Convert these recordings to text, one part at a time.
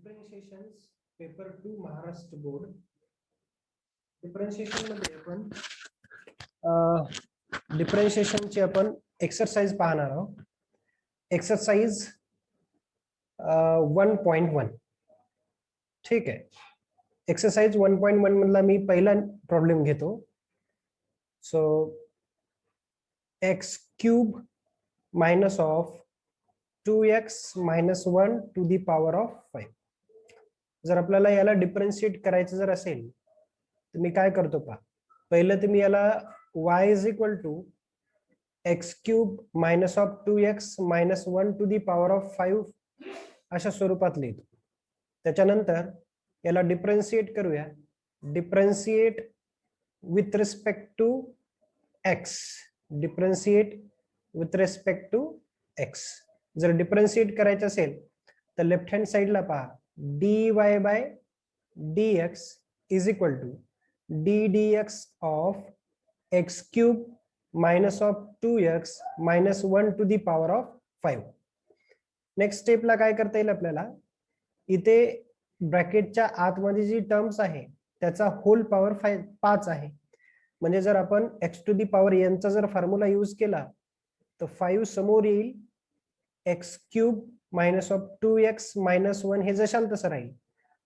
डिफरेन्शिएशन्स paper 2 Maharashtra board. Differentiation मध्ये आपण डिफरेन्शिएशनची आपण एक्सरसाइज पाहणार आहोत. एक्सरसाइज 1.1. ठीक आहे. एक्सरसाइज 1.1 मधला मी पहिला प्रॉब्लेम घेतो. So x cube minus of 2x minus 1 to the power of 5. जर आपल्याला याला डिफरन्शिएट करायचं जर असेल तर मी काय करतो पहा. पहिलं तुम्ही याला y is equal to x cube minus of 2x minus 1 to the power of 5 अशा स्वरूपात लिहितो. त्याच्यानंतर याला डिफरन्शिएट करूया. Differentiate with respect to x. Differentiate with respect to x. जर डिफरन्शिएट करायचं असेल तर लेफ्ट हँड साइडला पहा dy by dx is equal to d dx of x cube minus of 2x minus 1 to the power of 5. Next स्टेपला काय करता येईल आपल्याला, इथे ब्रॅकेटच्या आतमध्ये जी टर्म्स आहे त्याचा होल पॉवर 5 आहे. म्हणजे जर आपण x to the power n चा जर फॉर्म्युला यूज केला तर 5 समोर येईल, x cube minus of 2x minus 1 हे जशाल तसं राहील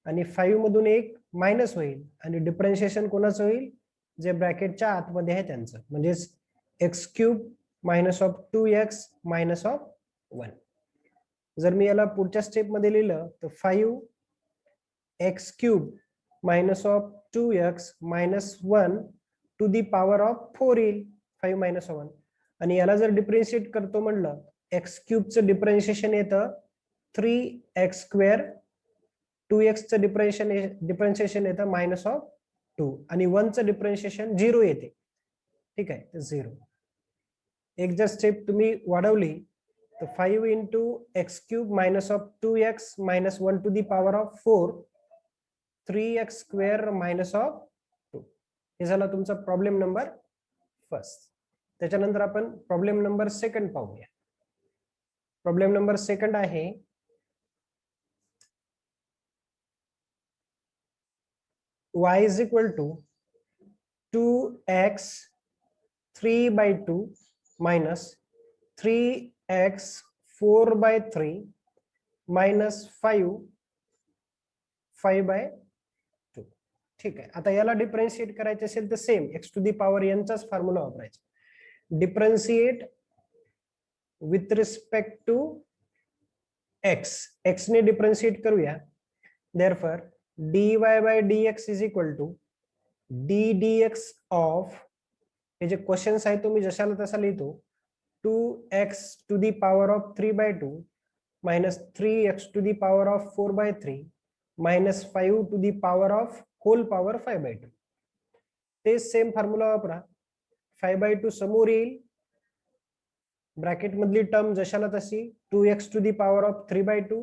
आणि 5 मधून एक मायनस होईल आणि डिफरन्शिएशन कोणाचं होईल, जे ब्रॅकेटच्या आतमध्ये आहे त्यांचं, म्हणजे x cube minus of 2x minus of 1. जर मी याला पुढच्या स्टेप मध्ये लिहिलं तर 5 x cube minus of 2x minus 1 to the power of 4 येईल, 5 मायनस 1. आणि याला जर डिफरन्शिएट करतो म्हणलं, एक्स क्यूबचं डिफरन्शिएशन येतं 3x स्क्वेअर, 2x चं डिफरन्शिएशन येतं मायनस ऑफ 2 आणि 1 चं डिफरन्शिएशन 0 येते. ठीक आहे, तर 0. एक जर स्टेप तुम्ही वाढवली तर 5 into x cube minus of 2x minus 1 to the power of 4, 3x square minus of 2. हे झाला तुमचा प्रॉब्लेम नंबर फर्स्ट. त्याच्यानंतर आपण प्रॉब्लेम नंबर सेकंड पाहूया. प्रॉब्लेम नंबर सेकंड आहे y is equal to 2x 3 by 2 minus 3x 4 by 3 minus 5 by 2. ठीक आहे. आता याला डिफरन्शिएट करायचे असेल तर same x to the power n चाच फॉर्म्युला वापरायचा. Differentiate with respect to x. x ने डिफरन्शिएट करूया. Therefore dy by dx is equal to d dx of, हे जे क्वेश्चन्स आहे तो मी जशाला तसा लिहितो, 2x to the power of 3 by 2 minus 3x to the power of 4 by 3 minus 5 to the power of whole power 5 by 2. ते same formula वापरा. 5 by 2 समोर येईल, ब्रॅकेट मधली टर्म जशाला तशी 2x to the power of 3 by 2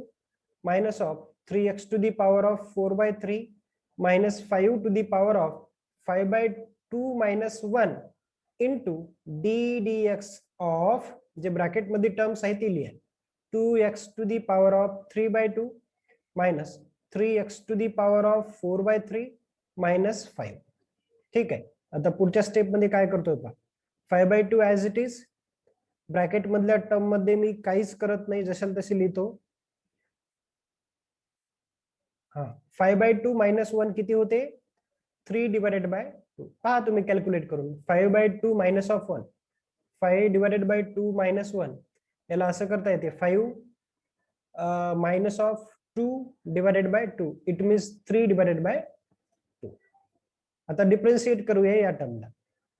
minus of 3x to the power of 4 by 3 minus 5 to the power of 5 by 2 minus 1 into d dx of, जे bracket मध्ये terms आहे ती लिहा, 2x to the power of 3 by 2 minus 3x to the power of 4 by 3 minus 5. ठीक आहे. आता पुढच्या step मध्ये काय करतोय पहा. 5 by 2 as it is, bracket मधल्या टर्म मध्ये मी काहीच करत नाही, जशाल तशी लिहितो. 5 by 2 minus 1 किती होते, 3 divided by 2. पहा तुम्ही कॅल्क्युलेट करून. 5 by 2 minus of 1, 5 divided by 2 minus 1, याला असं करता येते 5 minus of 2 divided by 2, it means 3 divided by 2. आता डिफरन्शिएट करूया या टर्मला.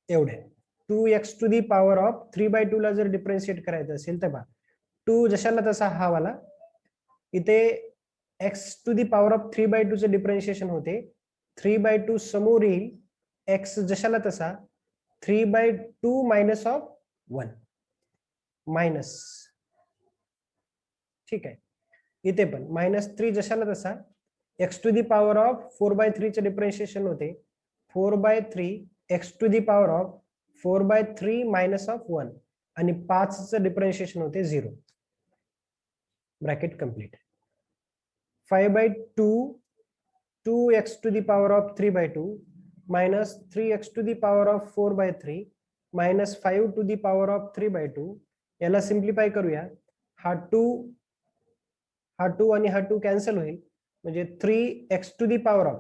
एवढे 2x to the power of 3 by 2 ला जर डिफरन्शिएट करायचं असेल तर पहा, 2 जशाला तसा हा वाला, इथे x to the power of 3 by 2 चे डिफरन्शिएशन होते, 3 by 2 समोर येईल, x जशाला तसा 3 by 2 मायनस ऑफ 1 मायनस. ठीक आहे. इथे पण मायनस 3 जशाला तसा, x to the power of 4 by 3 चे डिफरन्शिएशन होते, 4 by 3 x to the power of 4 by 3 minus of 1 आणि 5 चं डिफरन्शिएशन होते 0. Bracket complete. 5/2 2x to the power of 3/2 minus 3x to the power of 4/3 minus 5 to the power of 3/2 याला simplify करूया. हा 2 आणि हा 2 कॅन्सल होईल, म्हणजे 3x to the power of,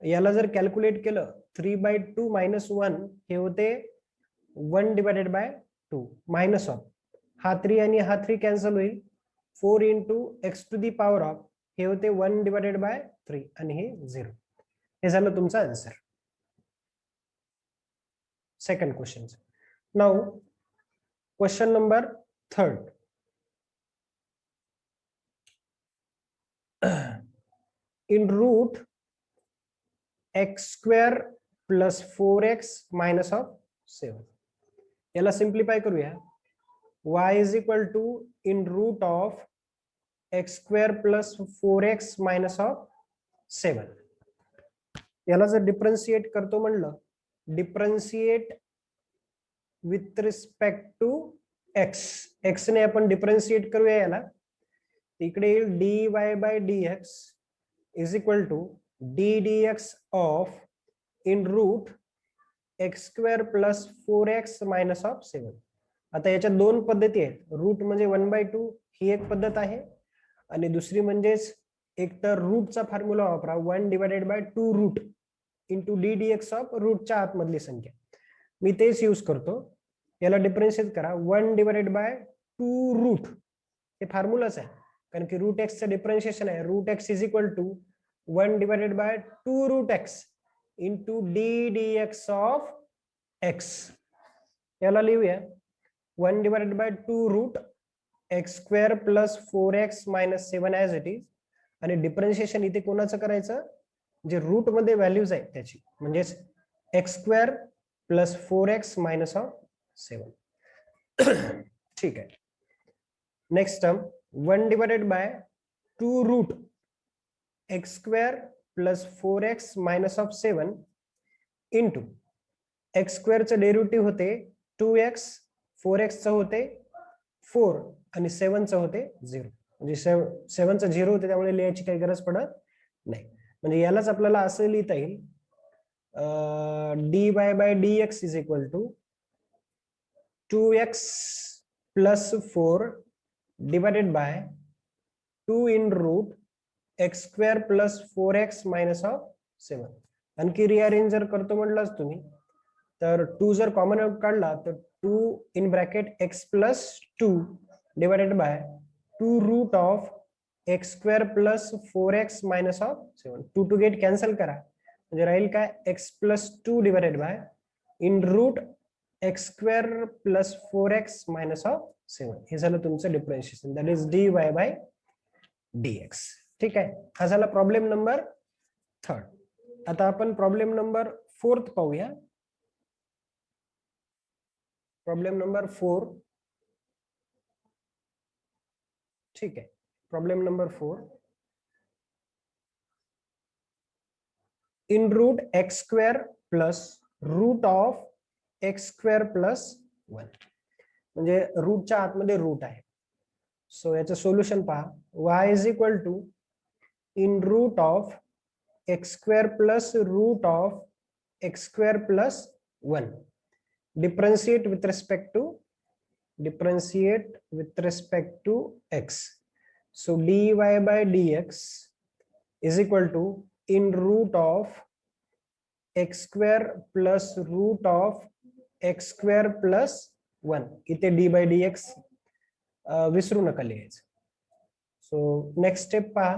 याला जर कॅल्क्युलेट केलं 3/2 minus 1 हे होते 1 divided by 2 minus ऑफ हा 3 आणि हा 3 कॅन्सल होईल, 4 into x to the power of हे होते 1 divided by 3 आणि हे 0. हे झालं तुमचा answer. Second question. Now question number 3. In root x square plus 4x minus of 7 याला सिम्प्लिफाय करूया. y is equal to in root of x square plus 4x minus of 7. याला जर डिफरन्शिएट करतो म्हणलं, differentiate with respect to x ने आपण differentiate करूया याला. इकडे येईल dy by dx is equal to d dx of in root x square plus 4x minus of 7. आता याच्या दोन पद्धती आहेत. रूट म्हणजे 1/2 ही एक पद्धत आहे, आणि दुसरी म्हणजेच एक तर रूटचा फॉर्म्युला वापरा 1 divided by 2 root into D dx of रूटच्या आतमधली संख्या. मी तेच यूज करतो. याला डिफरन्शिएट करा 1 divided by 2 रूट, हे फॉर्म्युलाच आहे, कारण की रूट एक्सचं डिफरन्शिएशन आहे. Root x is equal to 1 divided by 2 root x into d dx of x. याला लिहूया 1 divided by 2 root x square plus 4x minus 7 as it is. आणि डिफरन्शिएशन इथे कोणाचं करायचं, जे रूट मध्ये व्हॅल्यूज आहेत त्याची, म्हणजेच x square plus 4x minus of 7. ठीक आहे. Next term 1 divided by 2 root x square plus 4x minus of 7 into x square चं डेरिव्हेटिव्ह होते 2x, 4x चं होते 4 आणि 7 चं होते 0. म्हणजे 7 चं 0 होते, त्यामुळे लिहायची काही गरज पडत नाही. म्हणजे यालाच आपल्याला असं लिहिता येईल dy by dx is equal to 2x plus 4 divided by 2 in root x square plus 4x minus of 7. आणखी रिअरेंज जर करतो म्हटलंच तुम्ही, तर 2 जर कॉमन आउट काढला तर 2 in bracket x plus 2 divided by 2 root of x square plus 4x minus of 7. 2 to get cancel करा, म्हणजे राहील काय x plus 2 divided by in root x square plus 4x minus of 7. हे झालं तुमचं differentiation, that is dy by dx. ठीक आहे. हा झाला प्रॉब्लेम नंबर 3. आता आपण प्रॉब्लेम नंबर 4 पाहूया. Problem number 4. ठीक आहे. Problem number 4. In root x square plus root of x square plus 1. म्हणजे रूटच्या आतमध्ये रूट आहे. सो याचं सोल्युशन पहा. y is equal to in root of x square plus root of x square plus 1. Differentiate with respect to x. So dy by dx is equal to in root of x square plus root of x square plus 1. इथे d by dx विसरू नका लिहायचं. So next step पहा.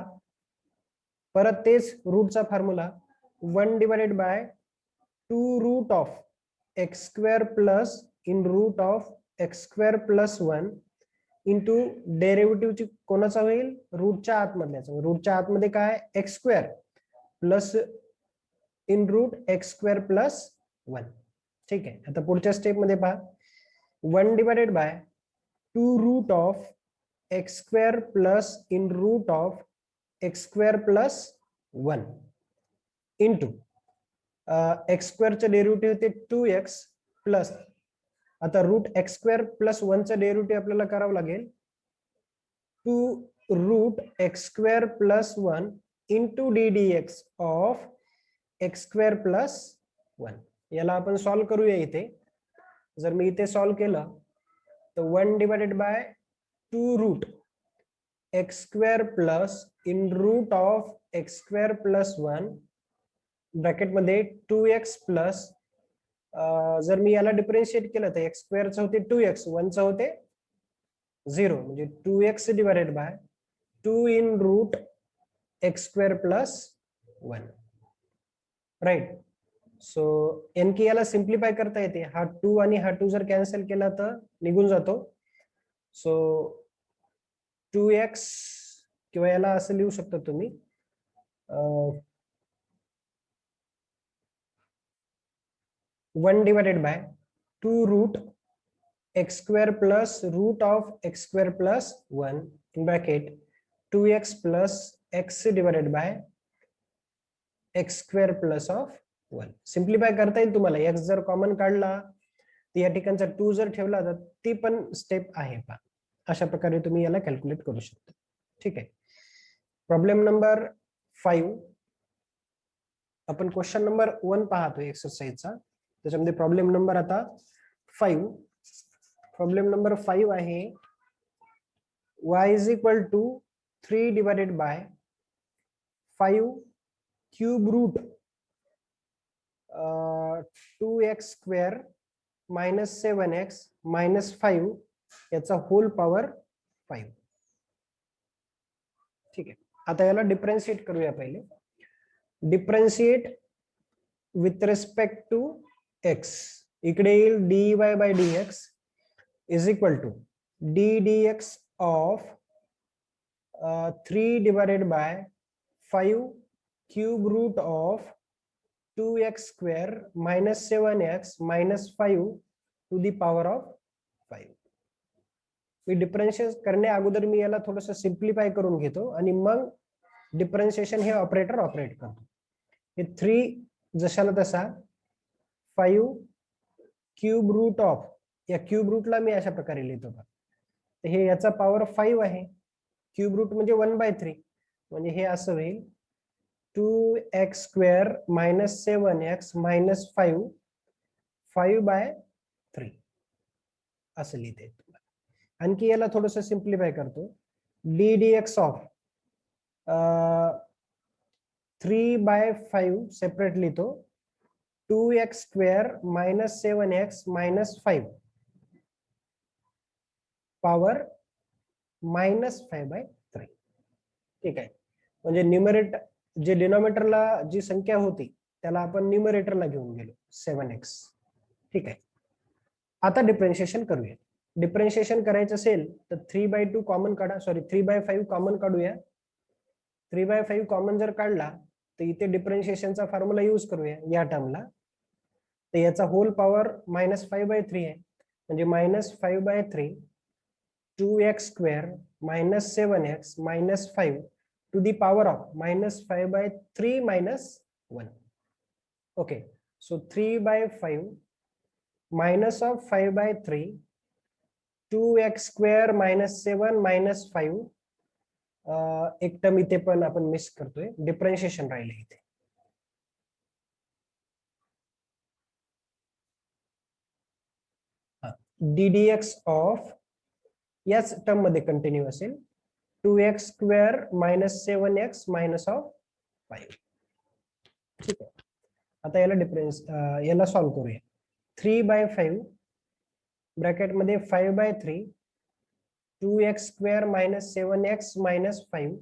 परत तेच रूटचा formula 1 divided by 2 root of x square plus in root of x square plus 1 into डेरिव्हेटिव्हची कोणाचा होईल, रूटच्या आतमधल्याचा. रूटच्या आतमध्ये काय x square plus in root x square plus 1. ठीक आहे. आता पुढच्या स्टेप मध्ये पहा 1 divided by 2 root of x square plus in root of x square plus 1 into x square चं डेरिव्हेटिव्ह ते 2x प्लस, आता रूट x square plus 1 चं डेरिव्हेटिव्ह आपल्याला करावं लागेल 2 root x square plus 1 into d d x of x square plus 1. याला आपण solve करूया. इथे जर मी इथे सॉल्व्ह केलं तर 1 divided by 2 root x square plus in root of x square plus 1 bracket मध्ये 2x प्लस जर मी याला डिफरन्शिएट केलं तर एक्स स्क्वेअरचं होते 2x, 1चं होते 0, म्हणजे 2x divided by 2 in root x square plus 1. Right. So आणखी याला सिम्प्लिफाय करता येते. हा 2 आणि हा 2 जर कॅन्सल केला तर निघून जातो. सो 2x किंवा याला असं लिहू शकता तुम्ही 1 divided by 2 root x square plus root of x square plus 1 in bracket 2x plus x divided by x square plus of 1. Simplify करता येईल तुम्हाला. एक्स जर कॉमन काढला तर या ठिकाणचा 2 जर ठेवला तर ती पण स्टेप आहे पहा. अशा प्रकारे तुम्ही याला कॅल्क्युलेट करू शकता. ठीक आहे. Problem number 5. आपण क्वेश्चन नंबर 1 पाहतोय एक्सरसाइजचा. त्याच्यामध्ये प्रॉब्लेम नंबर आता 5. प्रॉब्लेम नंबर 5 आहे y is equal to 3 divided by 5 cube root 2x square minus 7x minus 5 याचा होल पॉवर 5. ठीक आहे. आता याला डिफरन्शिएट करूया. पहिले differentiate with respect to x. इकडे येईल dy by dx is equal to d dx of 3 divided by 5 cube root of 2x square minus 7x minus 5 to the power of 5. मी differentiate करण्या अगोदर मी याला थोडंसं सिम्प्लिफाय करून घेतो आणि मग डिफरन्शिएशन हे ऑपरेटर ऑपरेट करतो. हे 3 जशाला तसा 5 क्यूब रूट ऑफ, या क्यूब रूटला मी अशा प्रकारे लिहितो. तर हे याचा पॉवर 5 आहे. क्यूब रूट म्हणजे 1/3, म्हणजे हे असं होईल 2x square minus 7x minus 5/3 असं लिहिते. आणखी याला थोडस सिम्प्लिफाय करतो. d dx ऑफ 3/5 सेपरेट लिहितो. 2x square minus 7x minus 5 power -5/3. ठीक आहे. म्हणजे न्यूमरेटर जे डिनॉमिनेटरला जी संख्या होती त्याला आपण न्यूमरेटरला घेऊन गेलो 7x. ठीक आहे. आता डिफरन्शिएशन करूया. डिफरन्शिएशन करायचं असेल तर 3/2 कॉमन काढा. सॉरी 3/5 कॉमन काढूया. 3/5 कॉमन जर काढला तर इथे डिफरन्शिएशनचा फॉर्म्युला यूज करूया या टर्मला. तर याचा होल पॉवर -5/3 आहे, म्हणजे -5/3 2x square minus 7x minus 5 to the power of -5/3 minus 1. Okay. So 3/5 minus of 5/3 2x square minus 7 minus 5. एक टर्म इथे पण आपण मिस करतोय, डिफरन्शिएशन राहिले इथे. ddx ऑफ याच टर्म मध्ये कंटिन्यू असेल 2x square minus 7x minus of 5. ठीक आहे. आता याला सॉल्व्ह करूया. 3/5 ब्रॅकेट मध्ये 5/3 2x square minus 7x minus 5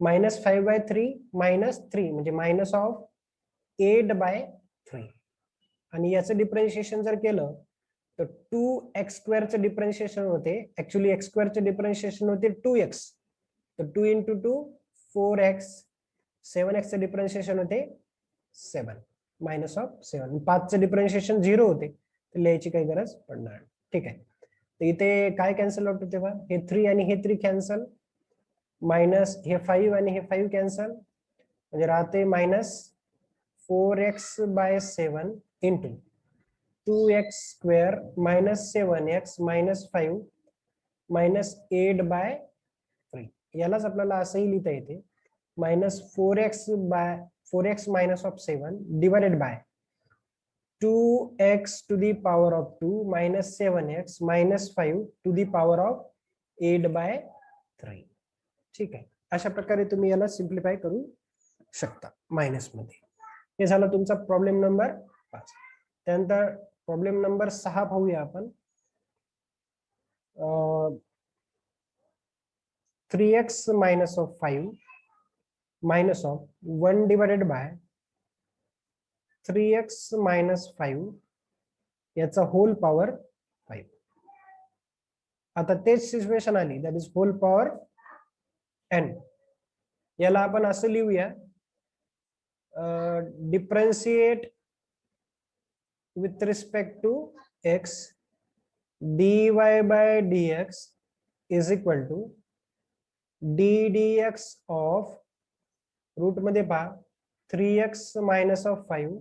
minus 5/3 minus 3 म्हणजे मायनस ऑफ 8/3. आणि याचं डिफरन्शिएशन जर केलं तर 2x स्क्वेअरचं डिफरन्शिएशन होते. ऍक्च्युली x स्क्वेअरचं डिफरन्शिएशन होते 2x. तर 2 इंटू 2 4x. 7x चं डिफरन्शिएशन होते 7 मायनस ऑफ 7. 5चं डिफरन्शिएशन 0 होते, तर लिहायची काही गरज पडणार. ठीक आहे. तर इथे काय कॅन्सल होतं तेव्हा हे 3 आणि हे 3 कॅन्सल, मायनस हे 5 आणि हे 5 कॅन्सल, म्हणजे राहते minus 4x/7 into 2x square minus 7x minus 5 minus 8/3. यालाच आपल्याला असंही लिहिता येते -4x minus of 7 divided by 2x to the power of 2 minus 7x minus 5 to the power of 8/3. ठीक आहे, अशा प्रकारे तुम्ही याला सिम्प्लिफाय करू शकता मायनस मध्ये. हे झालं तुमचा प्रॉब्लेम नंबर 5. त्यानंतर प्रॉब्लेम नंबर 6 पाहूया आपण. 3x minus of 5 minus of 1 divided by 3x minus 5 याचा होल पॉवर 5. आता तेच सिच्युएशन आली, that is whole power n. याला आपण असं लिहूया, differentiate with respect to x dy by dx is equal to ddx of root मध्ये पहा 3x minus of 5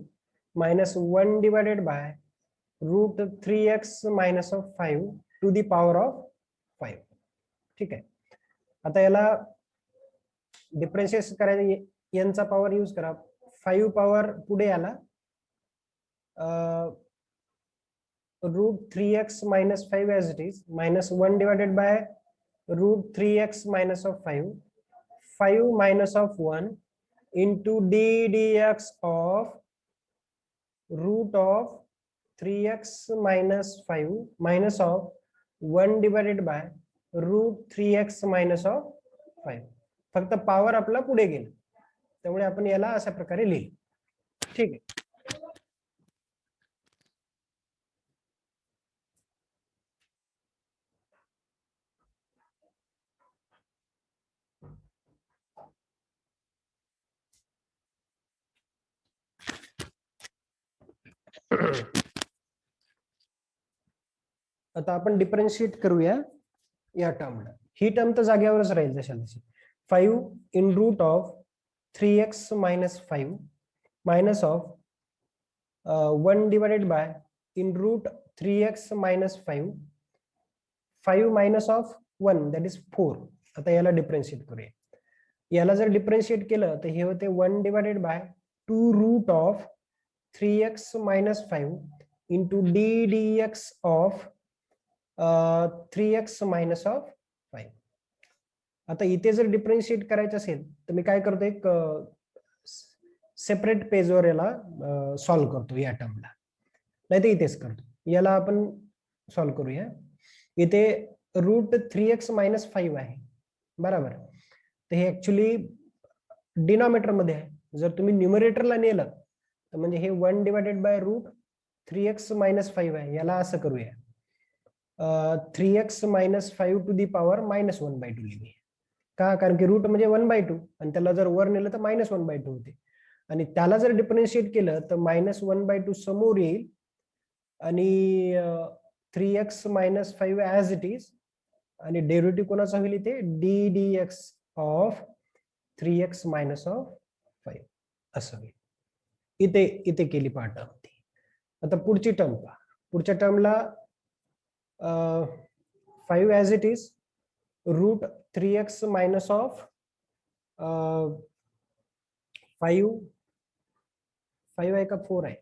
minus 1 divided by root 3x minus of 5 to the power of 5. ठीक आहे, आता याला डिफरन्शिएट करायचं, n चा पॉवर यूज करा, 5 power पुढे आला, root 3x minus 5 as it is minus 1 divided by root 3x minus of 5 minus of 1 into ddx of root of 3x minus 5 minus of 1 divided by root 3x minus of 5. फक्त power आपला पुढे गेला, त्यामुळे आपण याला अशा प्रकारे लिहिलं. ठीक आहे, आता आपण डिफरन्शिएट करूया या टर्मला. ही टर्म तर जागेवरच राहील जशा तशी. 5 in root of 3x minus 5 minus of 1 divided by in root 3x minus 5 minus of 1 that is 4. आता याला डिफरन्शिएट करूया. याला जर डिफरन्शिएट केलं तर हे होते 1 divided by 2 root of 3x minus 5 into ddx of 3x minus of 5. आता इथे जर डिफरन्शिएट करायचं असेल तर मी काय करतो, एक सेपरेट पेजवर याला सॉल्व्ह करतो या टर्मला, नाही तर इथेच करतो. याला आपण सॉल्व्ह करूया. इथे रूट 3x minus 5 आहे बरोबर, तर हे ऍक्च्युली डिनॉमिनेटर मध्ये आहे. जर तुम्ही न्यूमरेटरला नेलं तर म्हणजे हे 1 divided by root 3x minus 5 आहे. याला असं करूया, 3x minus 5 to the power -1/2 लिहूया. का, कारण की रूट म्हणजे 1/2 आणि त्याला जर वर नेलं तर -1/2 होते. आणि त्याला जर डिफरन्शिएट केलं तर -1/2 समोर येईल आणि 3x minus 5 as it is, आणि डेरिव्हेटिव्ह कोणाचा होईल इथे, ddx of 3x minus of 5 असं होईल. इथे केली पार्ट होती. आता पुढची टर्म पहा. पुढच्या टर्मला 5 as it is root 3x minus of 5 आहे का 4 आहे,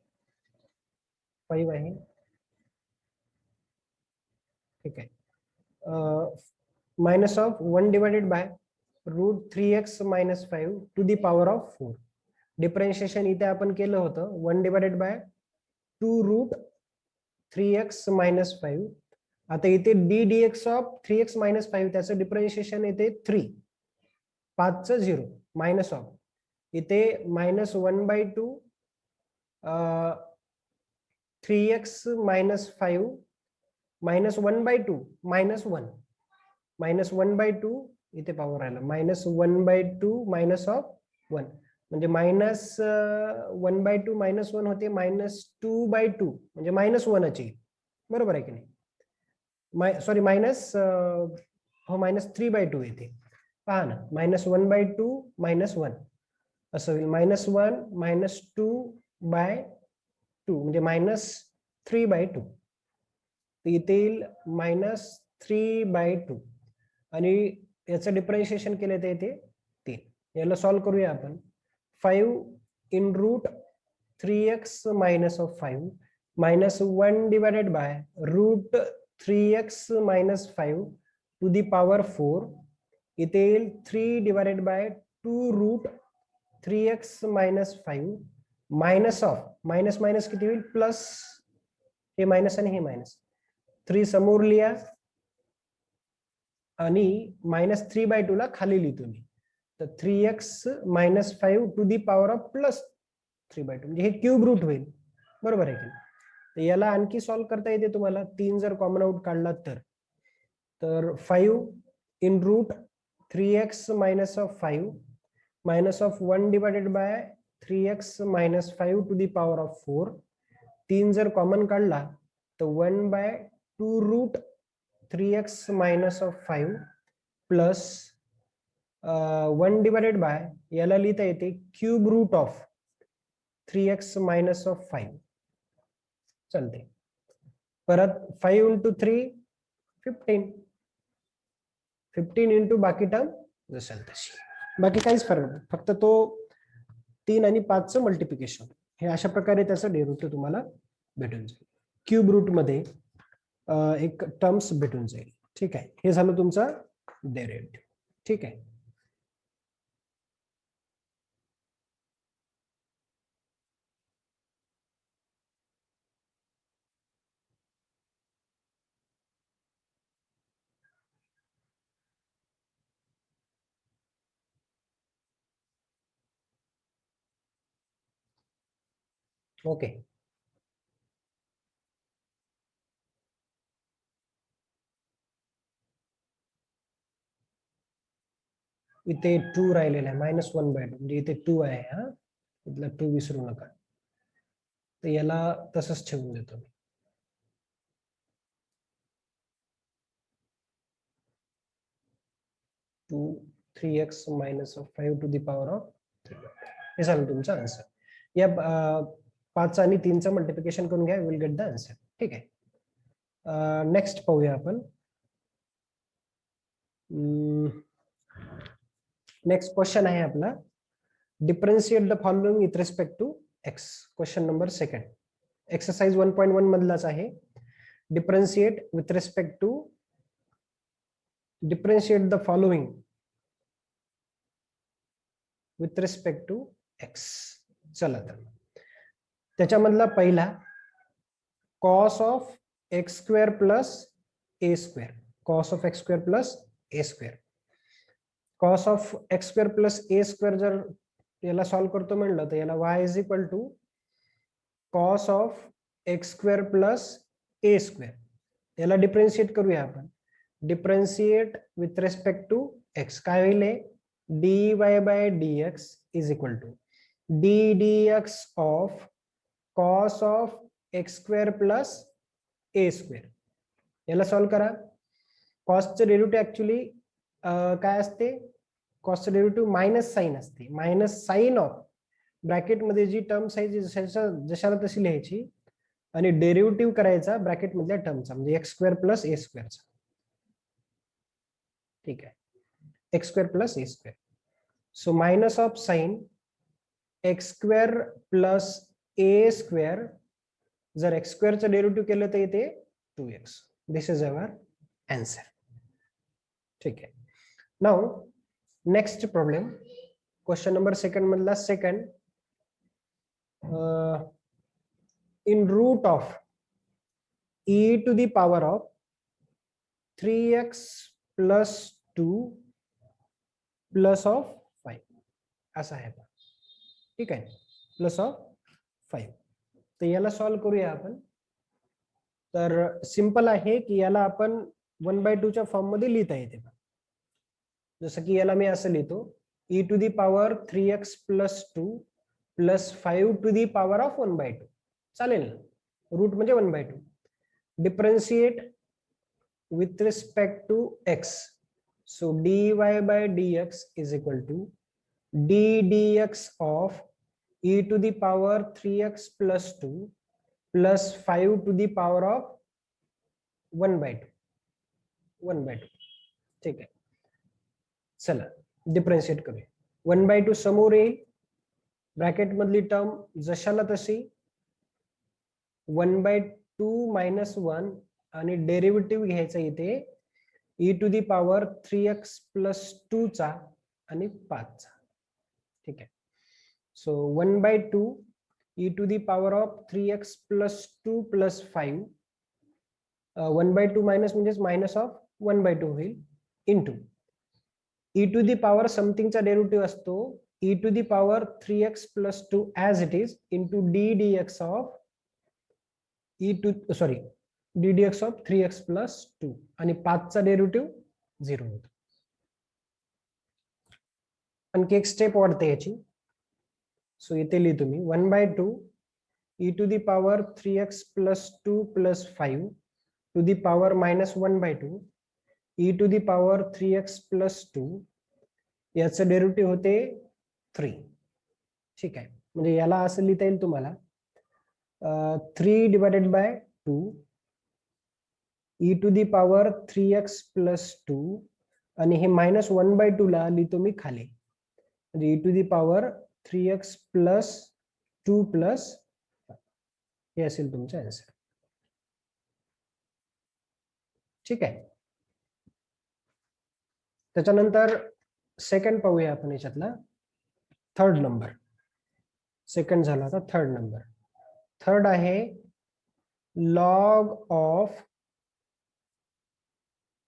5 आहे. ठीक आहे, minus of 1 divided by root 3x minus 5 to the power of 4. Differentiation इथे आपण केलं होतं 1 divided by 2 root 3x minus 5. आता इथे ddx ऑफ 3x minus 5 त्याचं डिफरन्शिएशन येते 3, 5 0 मायनस ऑफ इथे -1/2 3x minus 5 -1/2 -1/2 इथे पॉवर आला -1/2 मायनस ऑफ 1 म्हणजे -1/2 -1 होते -2/2 म्हणजे -1 येईल. बरोबर आहे की नाही, सॉरी -3/2 येते. पहा ना, -1/2 -1 असं होईल, -1 -2/2 म्हणजे -3/2. इथे येईल -3/2 आणि याचं डिफरन्शिएशन केलं तर येते 3. याला सॉल्व्ह करूया आपण. 5 in root 3x minus of 5 minus 1 divided by root 3x minus 5 to the power 4. इथे येईल 3 divided by 2 root 3x minus 5 minus of minus minus किती होईल प्लस, हे मायनस आणि हे मायनस, 3 समोर लिहा आणि -3/2 ला खाली लिहितो मी. तर 3x minus 5 to the power of plus 3/2 म्हणजे हे क्यूब रूट होईल. बरोबर आहे की. तर याला आणखी सॉल्व्ह करता येते तुम्हाला. 3 जर कॉमन आउट काढला तर 5 in root 3x minus of 5 minus of 1 divided by 3x minus 5 to the power of 4. 3 जर कॉमन काढला तर 1/2 root 3x minus of 5 plus 1 divided by याला लिहिता येते cube root of 3x minus of 5. चालते. परत 5 इंटू 3 15. 15 इंटू बाकी term जशाल तशी. बाकी काहीच फरक नाही, फक्त तो 3 आणि 5चं मल्टिप्लिकेशन. हे अशा प्रकारे त्याचं डेरिव्हेटिव्ह तुम्हाला भेटून जाईल. क्यूब रूट मध्ये एक टर्म्स भेटून जाईल. ठीक आहे. हे झालं तुमचं डेरिव्हेटिव्ह. ठीक आहे. ओके. इथे 2 राहिलेला आहे -1/2 म्हणजे इथे 2 आहे. हा इथला 2 विसरू नका. तर याला तसंच ठेवून देतो मी. 2 3x minus of 5 to the power of 3. हे झालं तुमचा आन्सर. या 5 आणि 3चं मल्टिप्लिकेशन करून घ्या, विल गेट द आन्सर. ठीक आहे. नेक्स्ट पाहूया आपण. नेक्स्ट क्वेश्चन आहे आपला, differentiate the following with respect to x. Question number 2. Exercise 1.1 मधलाच आहे. Differentiate with respect to differentiate the following with respect to x. चला तर त्याच्यामधला पहिला cos of x square plus A square. Cos of x square plus A square. Cos of x square plus A square जर याला solve करतो म्हणलं तर याला y is equal to cos of x square plus A square. याला differentiate करूया आपण. Differentiate with respect to X काय होईल, dy by dx is equal to d dx of cos of x square plus A square. याला solve करा. कॉसचं derivative actually काय असते, कॉसचं डेरिव्हेटिव्ह मायनस साइन असते. मायनस साइन ऑफ ब्रॅकेटमध्ये जी टर्म्स आहे जशाला तशी लिहायची आणि डेरिव्हेटिव्ह करायचा ब्रॅकेट मधल्या टर्मचा म्हणजे एक्स स्क्वेअर प्लस ए स्क्वेअरचा. ठीक आहे. X square plus A square. So minus of sine x square plus A square. जर एक्स स्क्वेअरचं डेरिव्हेटिव्ह केलं तर येते 2x. This is our answer. ठीक आहे. Now next problem, question number 2 मधला second. In root of e to the power of 3x plus 2 plus of 5 असा आहे. ठीक आहे. Plus of 5. तर याला सॉल्व्ह करूया आपण. तर सिंपल आहे की याला आपण 1/2 च्या फॉर्म मध्ये लिहिता येते. जसं की याला मी असं लिहितो, e to the power 3x plus 2 plus 5 to the power of 1/2. चालेल ना. रूट म्हणजे 1/2. Differentiate with respect to x. So dy by dx is equal to d dx of e to the power 3x plus 2 plus 5 to the power of 1/2. 1/2. ठीक आहे. चला differentiate करूया. 1/2 समोर येईल, bracket मधली टर्म जशाला तशी 1/2 मायनस 1 आणि डेरिव्हेटिव्ह घ्यायचा इथे e to the power 3x plus 2 चा आणि 5 चा. ठीक आहे. So 1/2 e to the power of 3x plus 2 plus 5 1/2 minus म्हणजेच मायनस ऑफ 1/2 होईल into e to the power समथिंगचा डेरिव्हेटिव्ह असतो e to the power 3x plus 2 as it is into d dx of d dx of 3x plus 2 आणि 5 चा derivative 0 होतो. आणखी एक step वाढते याची. सो इथे लिहितो मी 1/2 e to the power 3x plus 2 plus 5 to the power minus 1/2 e to the power 3x plus 2 याचं डेरिव्हेटिव्ह होते 3. ठीक आहे. म्हणजे याला असं लिहिता येईल तुम्हाला 3 divided by 2 e to the power 3x plus 2 आणि हे मायनस 1/2 ला लिहितो मी खाली, म्हणजे e to the power 3x plus 2 plus हे असेल तुमचा आन्सर. ठीक आहे. त्याच्यानंतर सेकंड पाहूया आपण याच्यातला थर्ड नंबर. सेकंड झाला आता थर्ड नंबर. थर्ड आहे log of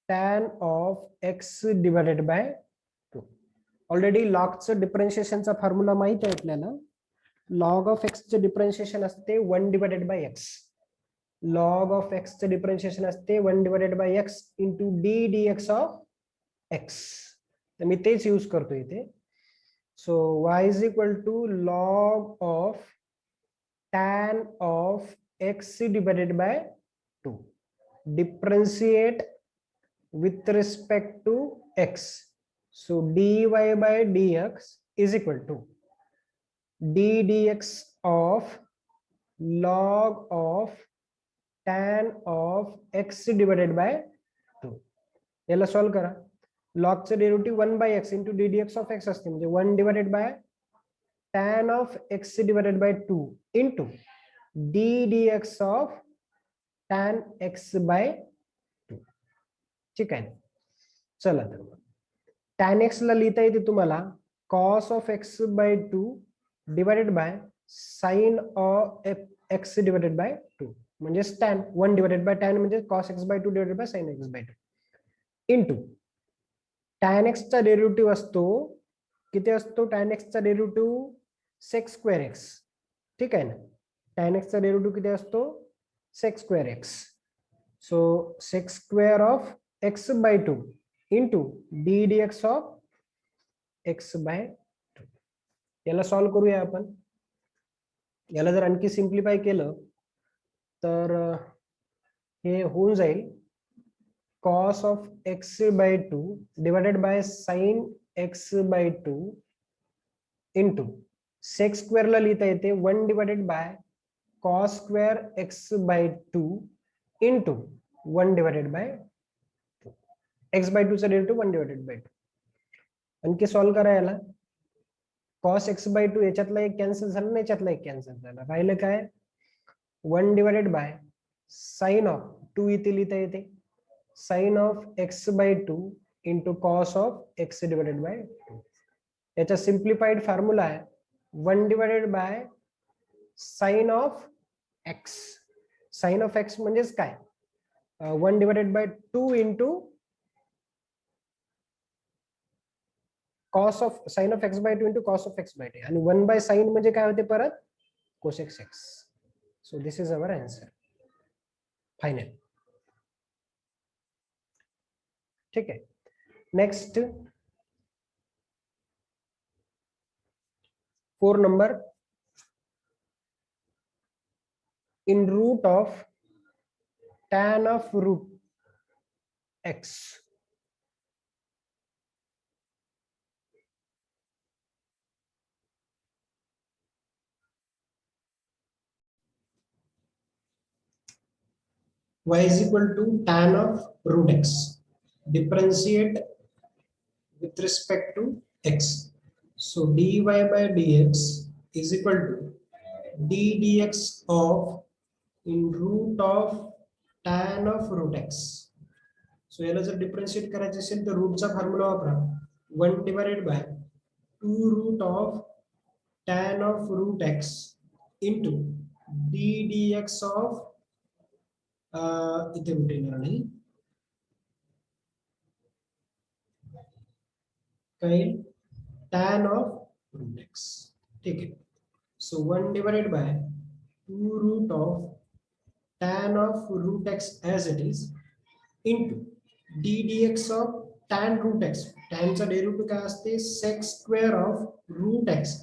tan of x divided by 2. Already लॉगचं डिफरन्शिएशनचा फॉर्म्युला माहित आहे आपल्याला. लॉग ऑफ x चे डिफरन्शिएशन असते 1 divided by x. Log of x चे डिफरन्शिएशन असते 1 divided by x into d dx of x. तर मी तेच यूज करतो इथे. So y is equal to log of tan of x divided by 2. Differentiate with respect to x. So dy by dx is equal to d dx of log of tan of x divided by 2. याला solve करा. log चे derivative 1 by x into d dx of x असते, म्हणजे 1 divided by tan of x divided by 2 into d dx of tan x by 2. ठीक आहे. चला तर मग tan x ला लिहिता येते तुम्हाला cos of x by 2 divided by sin of x divided by 2, म्हणजे tan 1 डिवायडेड बाय tan म्हणजे cos x by 2 divided by sin x by 2 into tan x चा डेरिव्हेटिव्ह असतो, किती असतो tan x चा डेरिव्हेटिव्ह sec square x. ठीक आहे ना. tan x चा डेरिव्हेटिव्ह किती असतो sec square x. So sec square of x by 2 into d dx of x by 2. याला सॉल्व करूया आपण. याला जर आणखी सिम्प्लिफाय केलं तर हे होऊन जाईल cos of x by 2 divided by sin x by 2 into sec square ला लिहिता येते 1 divided bye cos square x by 2 into 1 divided by x by 2 चा डेरिव्हेटिव्ह 1 डिवायडेड बाय 2. आणखी सॉल्व करा याला. cos x by 2 याच्यातला एक कॅन्सल झाला, नाही याच्यातला एक कॅन्सल झाला. राहिलं काय 1 डिवायडेड बाय साइन ऑफ 2 इथे लिहिता येते sine of x by 2 into cos of x divided by 2. याचा सिम्प्लिफाईड फॉर्म्युला आहे 1 divided by sine of x. Sine of x म्हणजेच काय 1 divided by 2 into cos of sin of x by 2 into cos of x by 2 आणि 1 by sin म्हणजे काय होते परत cosec x. So this is our answer final. ठीक आहे. Next 4 number. in root of tan of root x y is equal to tan of root x. Differentiate with respect to x. So dy by dx is equal to d dx of in root of tan of root x. So याला जर differentiate करायचं असेल तर रूटचा formula वापरा 1 divided by 2 root of tan of root x into d dx of इथे कुठे येणार नाही काही tan of root x. ठीक है. So 1 divided by 2 root of tan of root x as it is into d dx of tan root x. Tan चा derivative काय असते sec square of root x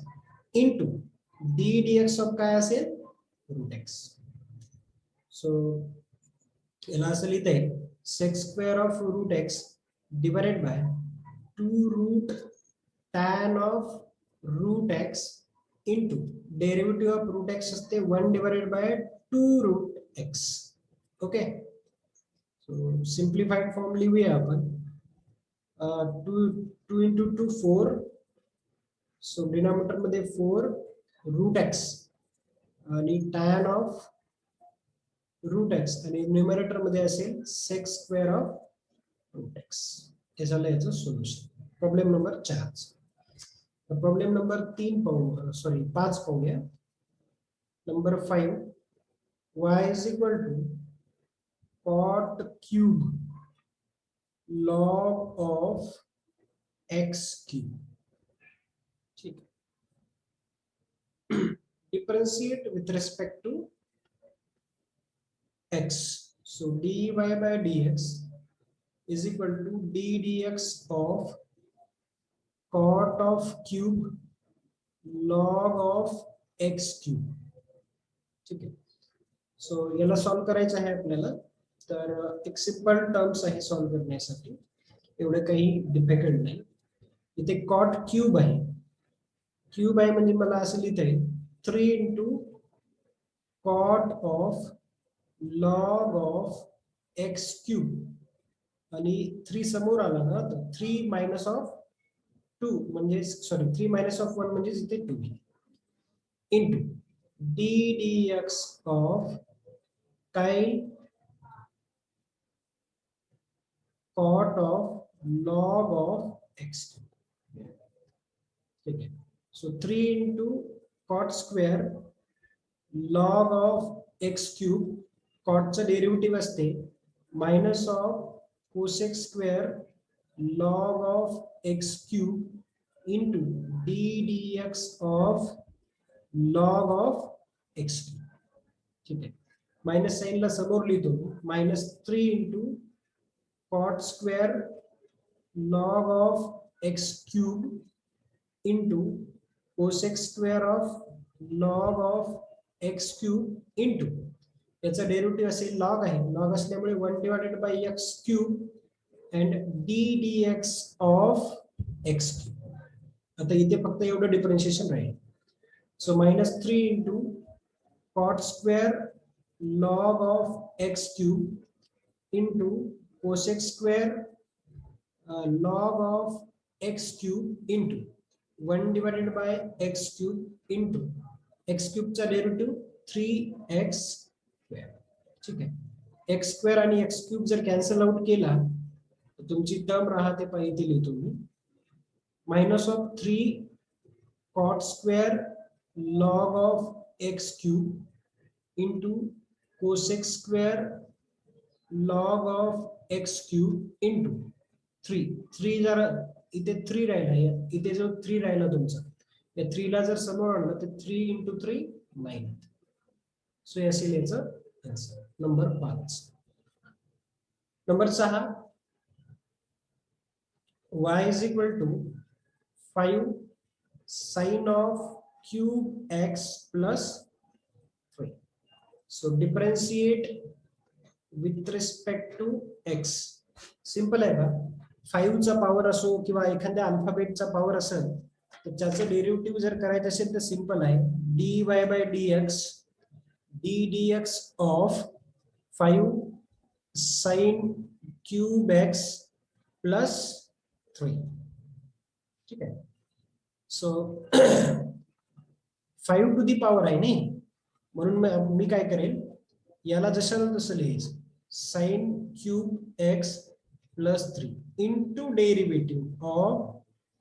into d dx of काय असेल root x. So याला असं लिहिता येईल sec square of root x divided by 2 root tan of root x into derivative of root x असते 1 divided by 2 root x. Okay. So simplified form लिहूया आपण 2 into 2 4. So denominator मध्ये 4 root x आणि tan of root x आणि numerator मध्ये असेल sec square of root x. हे झालं याचं solution. Problem number 4. Problem number 3 पाहू सॉरी 5 पाहूया. Number 5 y is equal to cot cube log of x cube. ठीक है. Differentiate with respect to x. So dy by dx is equal to d dx of cot of cube log of x cube. ठीक आहे. So याला solve करायचं आहे आपल्याला तर एक सिंपल टर्म्स आहे सॉल्व करण्यासाठी एवढे काही डिफिकल्ट नाही. इथे कॉट क्यूब आहे. क्यूब आहे म्हणजे मला असं लिहिता येईल 3 into cot of log of x cube आणि 3 समोर आला ना तर 3 minus of 2 म्हणजे सॉरी 3 minus of 1 म्हणजे इथे 2 into d dx of काय cot of log of x. ठीक है. So 3 into cot square log of x cube. cot चा डेरिव्हेटिव्ह असते minus of cosec square log of x cube into d dx of log of x cube. ठीक है. Minus sign ला समोर लिहितो -3 into cot square log of x cube into cosec square of log of x cube into याचा derivative असेल log आहे. log असल्यामुळे 1 divided by x cube and d dx of x cube. आता इथे फक्त एवढं डिफरन्शिएशन राहील. So -3 into cot square log of x cube into cosec square log of x cube into 1 divided by x cube into x cube चा derivative 3x square. ठीक आहे. x square आणि x cube जर cancel out केला तर तुमची term राहते पाहिजे लिहितो मी -3 cot square log of x cube into cosec square log of x cube into 3 जर इथे 3 राहिला इथे जो 3 राहिला तुमचा या 3 ला जर समोर आणलं तर 3 into 3 9. सो असेल याचं answer number 5. Number 6 y is equal to 5 sin of cube x plus 3. So differentiate with respect to x. Simple आहे का 5 चा पॉवर असो किंवा एखाद्या अल्फाबेटचा पॉवर असेल तर त्याचं डेरिव्हेटिव्ह जर करायचं असेल तर सिंपल आहे dy by dx d dx of 5 sin cube x plus 3. ठीक आहे. सो 5 टू दी पॉवर आहे नाही, म्हणून मी काय करेल, याला जशाला तसं लिहायचं, sine cube x plus 3 into derivative of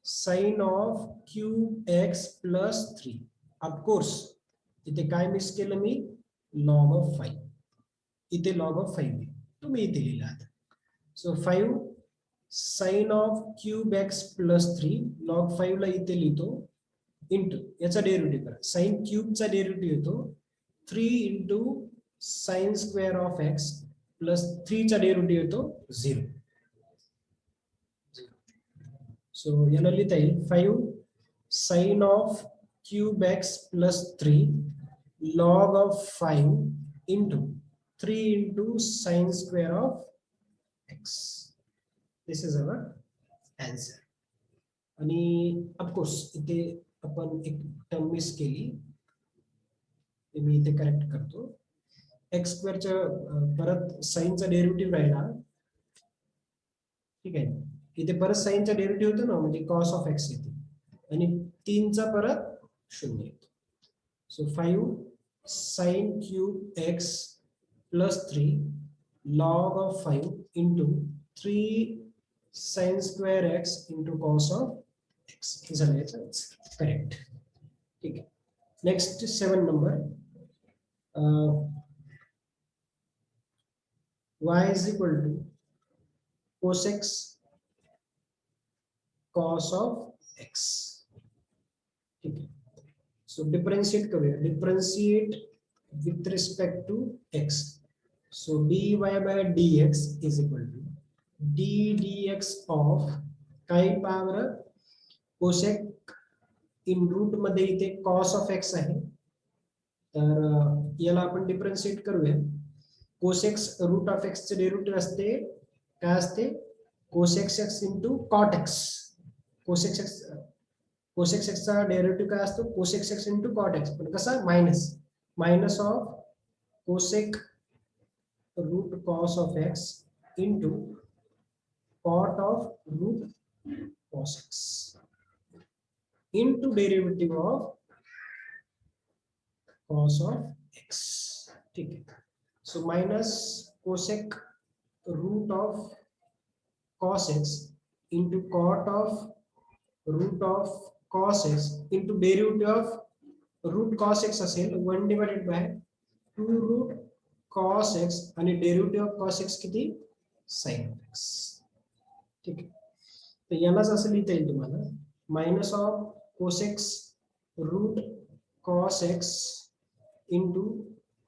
sine of cube x plus 3. Of course इथे काय मिस केलं मी, लॉग ऑफ 5. इथे लॉग ऑफ 5 आहे, तुम्ही इथे लिहिला आता. So 5 sine of cube x plus 3 log 5 ला इथे लिहितो, इंटू याचा डेरिव्हेटिव्ह करा, साइन क्यूबचा डेरिव्हेटिव्ह येतो 3 into sine square of x plus 3 चा डेरिव्हेटिव्ह येतो 0. सो याला लिहिता येईल 5 sine of cube x plus 3 log of 5 into 3 into sine square of x. This is our answer. आणि ऑफकोर्स इथे आपण एक टर्म मिस केली, ते मी इथे करेक्ट करतो. एक्स स्क्वेअरच्या परत साइनचा डेरिव्हेटिव्ह राहिला, ठीक आहे. इथे परत साइनचा डेरिव्हेटिव्ह होतो ना, म्हणजे कॉस ऑफ एक्स येते, आणि 3 चा परत 0 येतो. So 5 sine cube x plus 3 log of 5 into 3 sine square x into cos of x. हे झालं याचं करेक्ट. ठीक आहे. Next 7 number, y is equal to cos x cos of x. ठीक है. सो डिफरेंशिएट करूया, differentiate with respect to x. So dy by dx is equal to d dx of काय power cosec in route मध्ये इथे cos of x आहे, तर याला आपण डिफरेंशिएट करूया. कोसेक्स रूट ऑफ एक्स चे डेरिव्हेटिव्ह असते, काय असते, cosec x X into cot X. Cosec x X चा डेरिव्हेटिव्ह काय असतो, cosec x X into cot X, पण कसा minus of cosec root cos of X into cot of root cos X into derivative of cos of X. ठीक है. So minus cosec root of cos x into cot of root of cos x into derivative of root cos x असेल 1 divided by 2 root cos x आणि derivative of cos x किती, sin x. ठीक आहे. तर यालाच असं लिहिता येईल तुम्हाला, minus of cosec root cos x into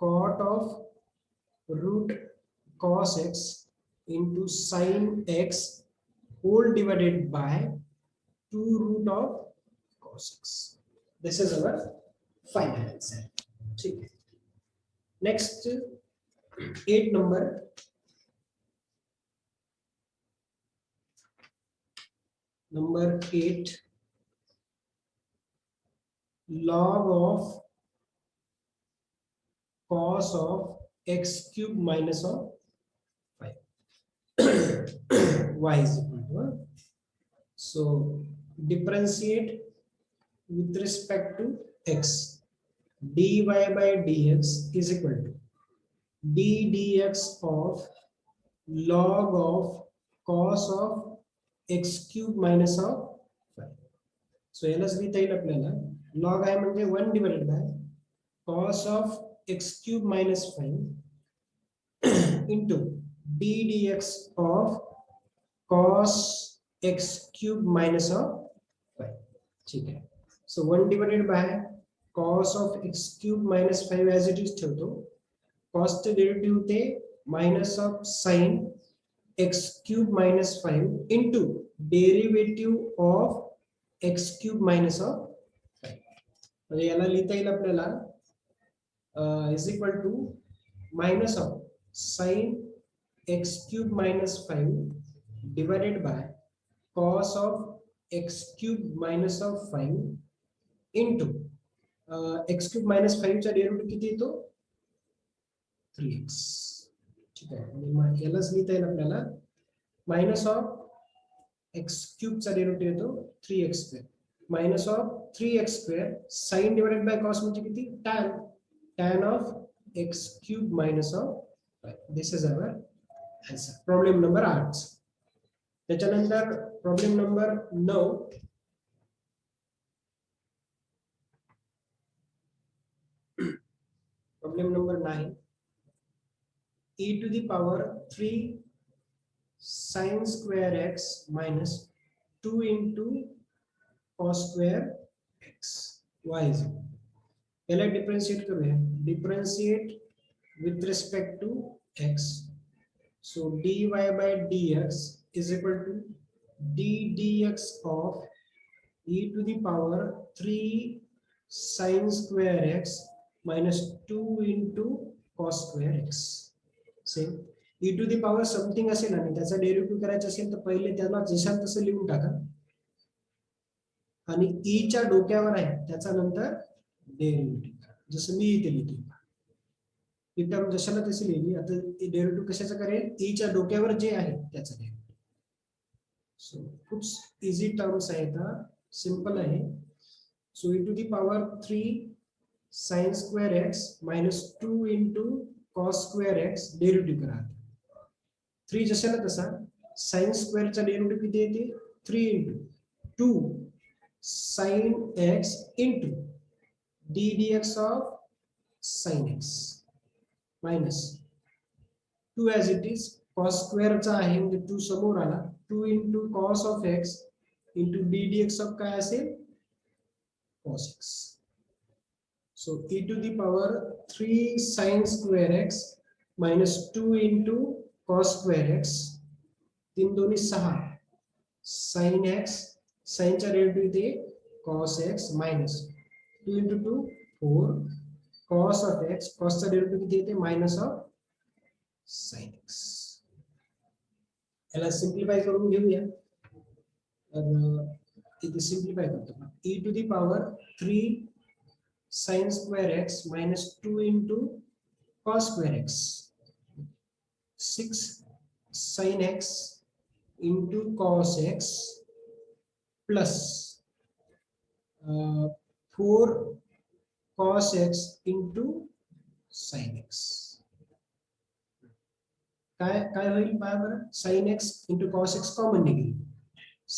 cot of root cos x into sin x whole divided by 2 root of cos x. This is our final answer. ठीक है. Next 8 number, number 8 log of cos of x cube minus of 5 y is equal to, so differentiate with respect to x, dy by dx is equal to d dx of log of cos of x cube minus of 5. so यालाच लिहिता येईल आपल्याला, log आहे म्हणजे 1 divided by cos of x cube minus 5 into d dx of cos x cube minus of 5. ठीक है. so 1 divided by cos of x cube minus 5 as it is ठेवतो, cos चे डेरिव्हेटिव्ह ते minus of sin x cube minus 5 into derivative of x cube minus of 5. म्हणजे याला लिहिता येईल आपल्याला is equal to minus of sin x cube minus 5 divided by cos of x cube minus of 5 into x cube minus 5 चा derivative किती येतो, 3x. ठीक आहे. आणि यालाच लिहिता येईल आपल्याला मायनस ऑफ एक्स क्यूबचा डेरिव्हेटिव्ह येतो 3x square minus of 3x square sine divided by cos म्हणजे किती tan tan of x cube minus of this is our answer problem number 8. त्याच्यानंतर problem number 9. Problem number 9 e to the power 3 sin square x minus 2 into cos square x y is याला differentiate करूया differentiate with respect to x so dy by dx is equal to d dx of e to the power 3 sin square x minus 2 into cos square x same e to the power something असेल आणि त्याचा derivative करायचा असेल तर पहिले त्याला जशात तसं लिहून टाका आणि e च्या डोक्यावर आहे त्याचा नंतर डेरिव्हेटिव्ह करा जसं मी इथे लिहितो ही टर्म जशाला तशी लिहिली आता डेरिव्हेटिव्ह कशाचं करेल e च्या डोक्यावर जे आहे त्याचा डेरिव्हेटिव्ह सो खूप इझी टर्म्स आहेत सिंपल आहे so e to the power 3 sin square x minus 2 into cos square x derivative करा 3 जशाला तसा sin square चा डेरिव्हेटिव्ह किती येते 3 into 2 sin x into d dx of sin x minus 2 as it is cos square चा आहे म्हणजे 2 समोर आला 2 into cos of x into d dx of काय असेल cos x so e to the power 3 sin square x minus 2 into cos square x 3 दोन्ही 6 sin x sin चा डेरिव्हेटिव्ह ते cos x minus 2 into 2 4 cos of x cos चा derivative किती येते minus of sin x याला सिंप्लिफाय करून घेऊया तर इथे सिंप्लिफाय करतो e to the power 3 sin square x minus 2 into cos square x 6 sin x into cos x plus 4 cos x into sin x काय काय होईल पहा बरं sin x into cos x common निघेल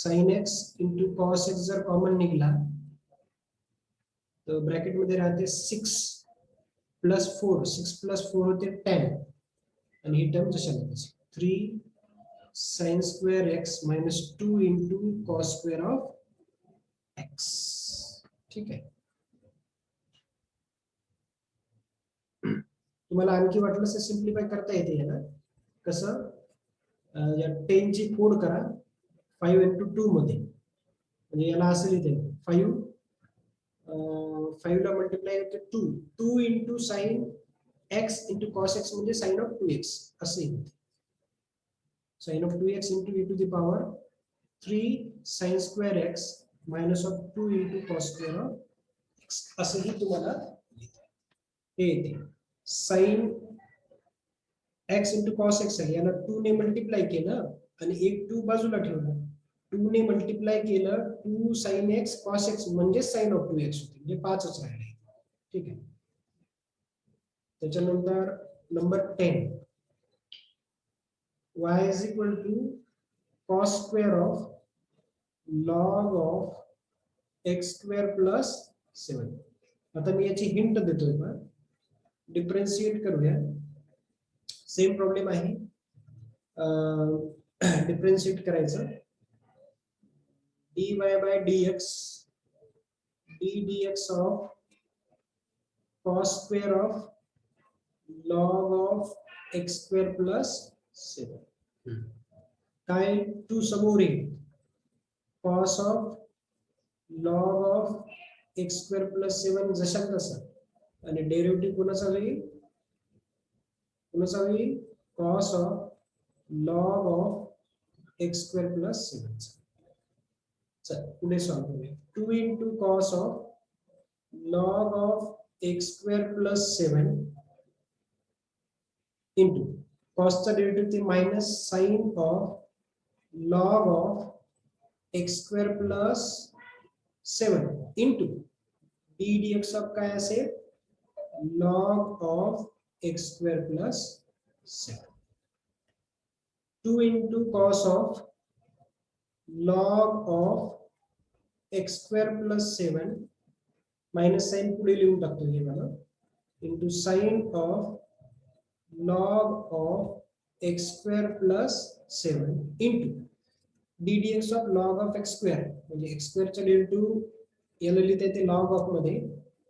sin x into cos x जर common निघला तर bracket मध्ये राहते 6 plus 4 6 plus 4 होते 10 आणि ही टर्म जशाला तशी 3 sin square x minus 2 into cos square of x ठीक आहे तुम्हाला आणखी वाटलं तर सिंप्लिफाय करता येते याला कसं या 10 ची फोड करा 5 into 2 मध्ये म्हणजे याला असं लिहिते 5 5 ला मल्टिप्लाय होते 2 2 into sin x into cos x म्हणजे sin of 2x असे होते sin of 2x into e to the power 3 sin square x minus of 2 into cos square of x असंही तुम्हाला हे येते sin x into cos x आहे याला 2 ने मल्टिप्लाय केलं आणि एक 2 बाजूला ठेवलं 2 ने मल्टिप्लाय केलं 2 sin x cos x म्हणजे sin of 2x होते म्हणजे 5च राहिले ठीक आहे त्याच्यानंतर number 10 y is equal to cos square of log of x square plus 7 आता मी याची हिंट देतोय का डिफरेंशिएट करूया सेम प्रॉब्लेम आहे डिफरेंशिएट करायचं dy by dx d dx of cos square of log of x square plus 7 काय 2 समोर येईल cos of log of x square plus 7 जशा तसा आणि डेरिव्हेटिव्ह कोणाचा होईल cos of log of x square plus 7 चल पुढे सॉल्व करूया 2 into cos of log of x square plus 7 into cos चा डेरिव्हेटिव्ह ते minus sin of log of x square plus 7 into d d x of काय असेल log of x square plus 7 2 into cos of log of x square plus 7 minus sine पुढे लिहून टाकतो हे मला into sine of log of x square plus 7 into ddx of log of x square म्हणजे x square चा derivative याला लिहिता येते log of मध्ये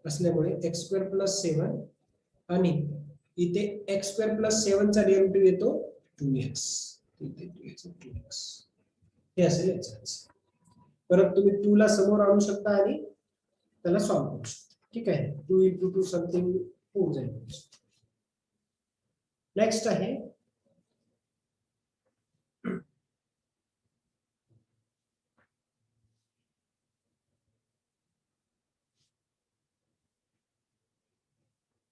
असल्यामुळे x square plus 7 आणि इथे x square plus 7 चा डेरिव्हेटिव्ह येतो 2x इथे 2x हे असेल याच परत तुम्ही 2 ला समोर आणू शकता आणि त्याला सॉल्व्ह करू शकता ठीक आहे 2 into 2 समथिंग होऊन जाईल नेक्स्ट आहे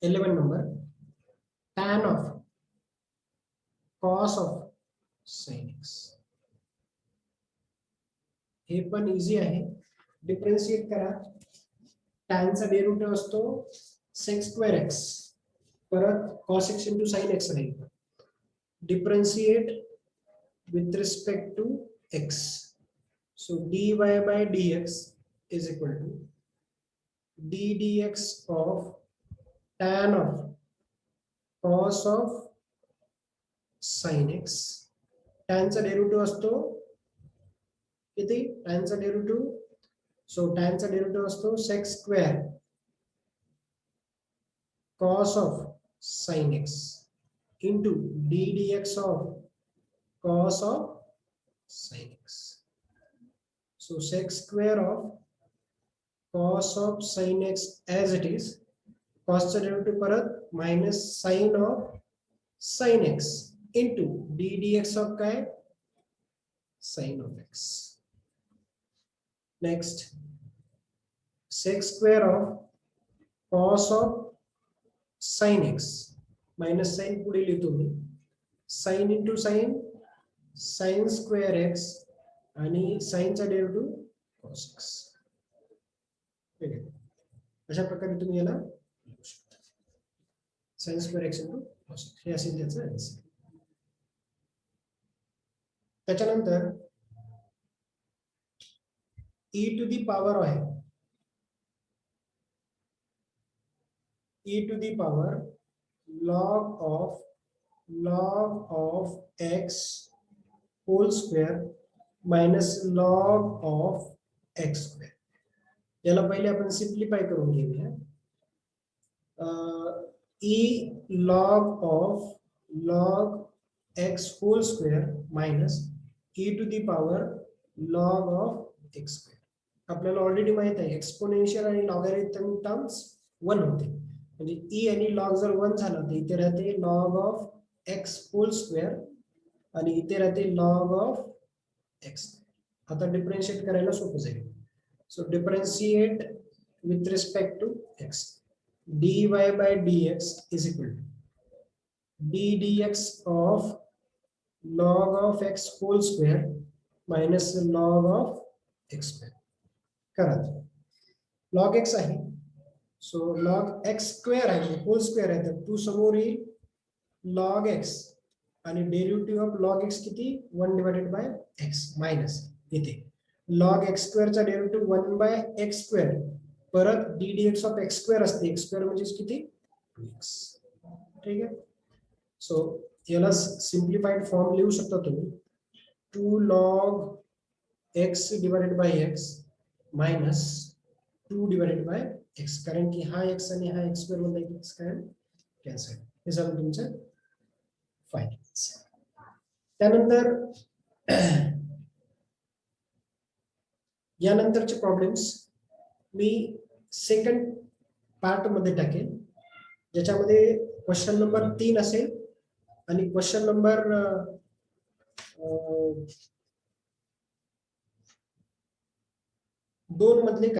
eleven number tan of cos of sin x हे पण इझी आहे डिफरन्शिएट करा tan चा डेरिव्हेटिव्ह असतो sec square x परत cos x into sin x राहील differentiate with respect to x so dy by dx is equal to d dx of tan of cos of sin x tan चा derivative असतो किती tan चा derivative so tan चा derivative असतो sec square cos of sin x into d dx of cos of sin x so sec square of cos of sin x as it is cos चा derivative परत minus sin of sin x into d dx of काय sin of x next sec square of cos of sin x minus sin पुढे लिहितो मी sin into sin sin square x आणि sin चा derivative cos x ठीक आहे अशा प्रकारे तुम्ही याला लिहू शकता sin square x into cos x हे असेल त्याचं आन्सर त्याच्यानंतर e to the power आहे e to the power log of x whole square minus log of x square याला पहिले आपण सिम्प्लिफाय करून घेऊया e log x whole square minus e to the power log of x square आपल्याला already माहित आहे exponential आणि logarithm terms 1 होते म्हणजे e आणि log जर 1 झाला तर इथे राहते log of x whole square आणि इथे राहते log of x आता डिफरन्शिएट करायला सोपं जाईल so differentiate with respect to x dy by dx is equal to d dx of log of x whole square minus log of x square करा log x आहे so log x square आहे hole square आहे तर 2 समोर येईल log x आणि derivative of log x किती 1 divided by x minus इथे log x square चा डेरिव्हेटिव्ह 1 बाय x square परत d dx of x square असते x square म्हणजे किती 2x ठीक आहे सो याला सिम्प्लिफाइड फॉर्म लिहू शकता तुम्ही 2 log x divided by x minus 2 divided by x कारण की हा x आणि हा x स्क्वेअर मध्ये x काय कॅन्सल हे झालं तुमचं फायनल त्यानंतर यानंतरचे प्रॉब्लेम्स मी सेकंड पार्ट मध्ये टाकेल ज्याच्यामध्ये क्वेश्चन नंबर 3 असेल आणि क्वेश्चन नंबर 2 मधले